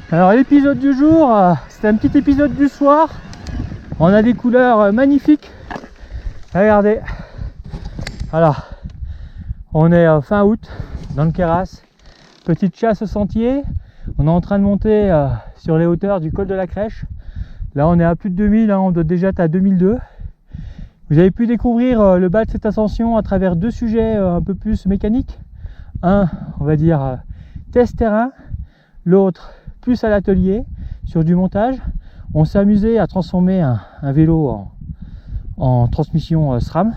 Alors l'épisode du jour, c'est un petit épisode du soir. On a des couleurs magnifiques. Regardez. Voilà. On est fin août dans le Queyras. Petite chasse au sentier. On est en train de monter sur les hauteurs du col de la Crèche. Là on est à plus de 2000, on doit déjà être à 2002. Vous avez pu découvrir le bas de cette ascension à travers deux sujets un peu plus mécaniques. Un, on va dire test terrain. L'autre plus à l'atelier sur du montage. On s'est amusé à transformer un vélo en transmission SRAM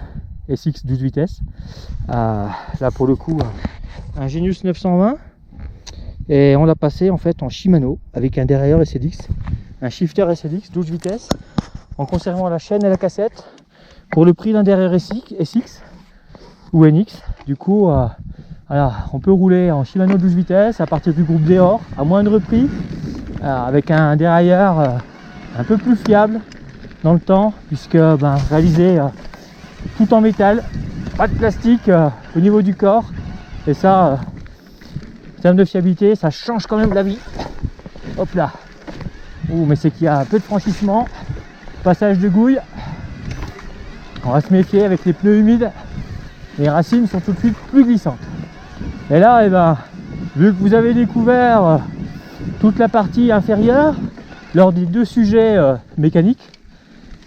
SX 12 vitesses. Là pour le coup un Genius 920 et on l'a passé en fait en Shimano avec un dérailleur SLX, un shifter SLX 12 vitesses en conservant la chaîne et la cassette pour le prix d'un dérailleur SX ou NX. Du coup voilà, on peut rouler en Shimano 12 vitesses à partir du groupe Deor à moindre prix avec un dérailleur un peu plus fiable dans le temps puisque réalisé tout en métal, pas de plastique au niveau du corps, et ça en termes de fiabilité ça change quand même la vie. Hop là. Ouh, mais c'est qu'il y a un peu de franchissement, passage de gouille, on va se méfier avec les pneus humides, les racines sont tout de suite plus glissantes. Et là vu que vous avez découvert toute la partie inférieure lors des deux sujets mécaniques,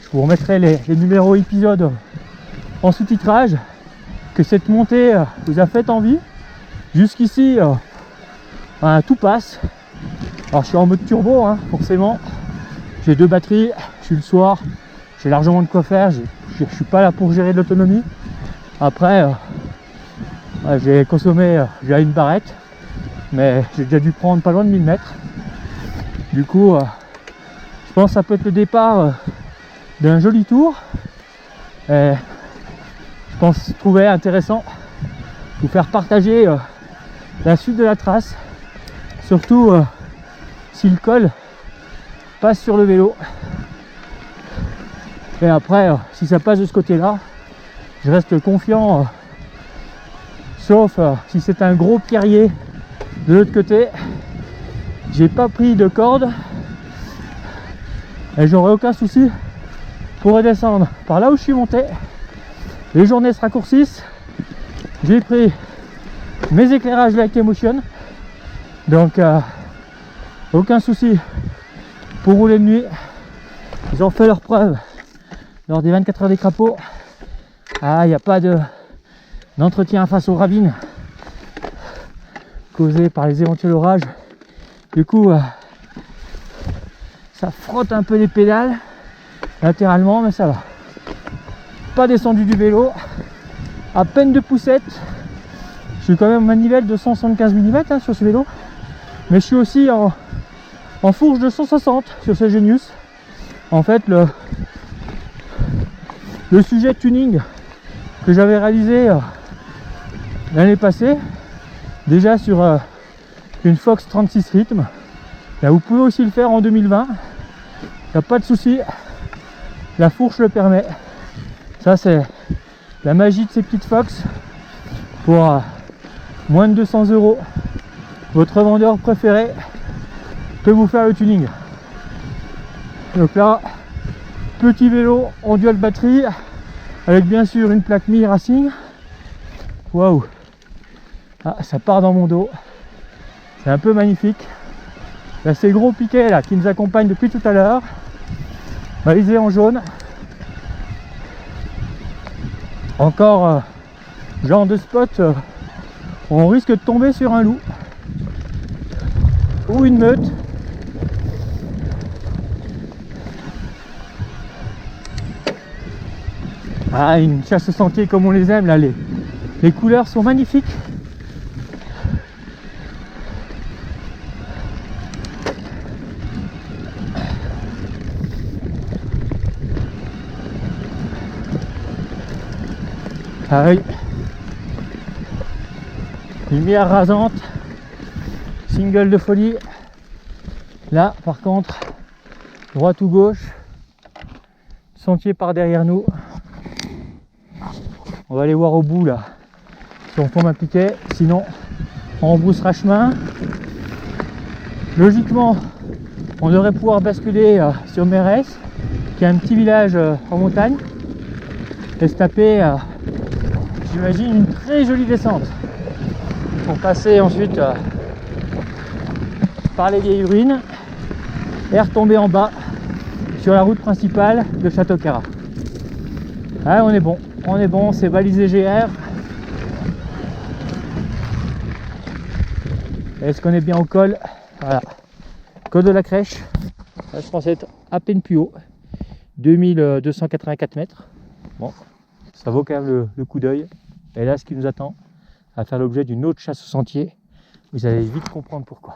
je vous remettrai les numéros épisodes en sous-titrage, que cette montée vous a fait envie. Jusqu'ici tout passe. Alors je suis en mode turbo forcément, j'ai deux batteries, je suis le soir, j'ai largement de quoi faire, je suis pas là pour gérer de l'autonomie. Après j'ai consommé déjà une barrette, mais j'ai déjà dû prendre pas loin de 1000 mètres. Du coup je pense que ça peut être le départ d'un joli tour. Et je pense trouver intéressant vous faire partager la suite de la trace, surtout si le col passe sur le vélo. Et après si ça passe de ce côté là, je reste confiant, sauf si c'est un gros pierrier de l'autre côté. J'ai pas pris de corde et j'aurai aucun souci pour redescendre par là où je suis monté. Les journées se raccourcissent, j'ai pris mes éclairages Light Emotion, donc aucun souci pour rouler de nuit. Ils ont fait leur preuve lors des 24 heures des crapauds. Il n'y a pas d'entretien face aux ravines causées par les éventuels orages. Du coup ça frotte un peu les pédales latéralement, mais ça va. Pas descendu du vélo, à peine de poussette. Je suis quand même à manivelle de 175 mm sur ce vélo, mais je suis aussi en fourche de 160 sur ce Genius. En fait le sujet tuning que j'avais réalisé l'année passée, déjà sur une Fox 36 rythmes, là vous pouvez aussi le faire en 2020, il n'y a pas de souci, la fourche le permet. Ça c'est la magie de ces petites Fox. Pour moins de 200 €, votre vendeur préféré peut vous faire le tuning. Donc là, petit vélo en dual batterie avec bien sûr une plaque Mi Racing. Waouh, ça part dans mon dos, c'est un peu magnifique. Là ces gros piquets là qui nous accompagnent depuis tout à l'heure, balisés en jaune. Encore genre de spot où on risque de tomber sur un loup ou une meute. Une chasse au sentier comme on les aime là, les couleurs sont magnifiques. Oui. Lumière rasante, single de folie. Là par contre, droite ou gauche, sentier par derrière nous. On va aller voir au bout là si on tombe un piquet, sinon on rebroussera chemin. Logiquement On devrait pouvoir basculer sur Mérès, qui est un petit village en montagne, et se taper, j'imagine, une très jolie descente pour passer ensuite par les vieilles ruines et retomber en bas sur la route principale de Château-Queyras. Ah, on est bon, c'est balisé GR. Est-ce qu'on est bien au col? Voilà, col de la Crèche. Là, je pensais être à peine plus haut, 2284 mètres. Bon, ça vaut quand même le coup d'œil. Et là, ce qui nous attend, à faire l'objet d'une autre chasse au sentier. Vous allez vite comprendre pourquoi.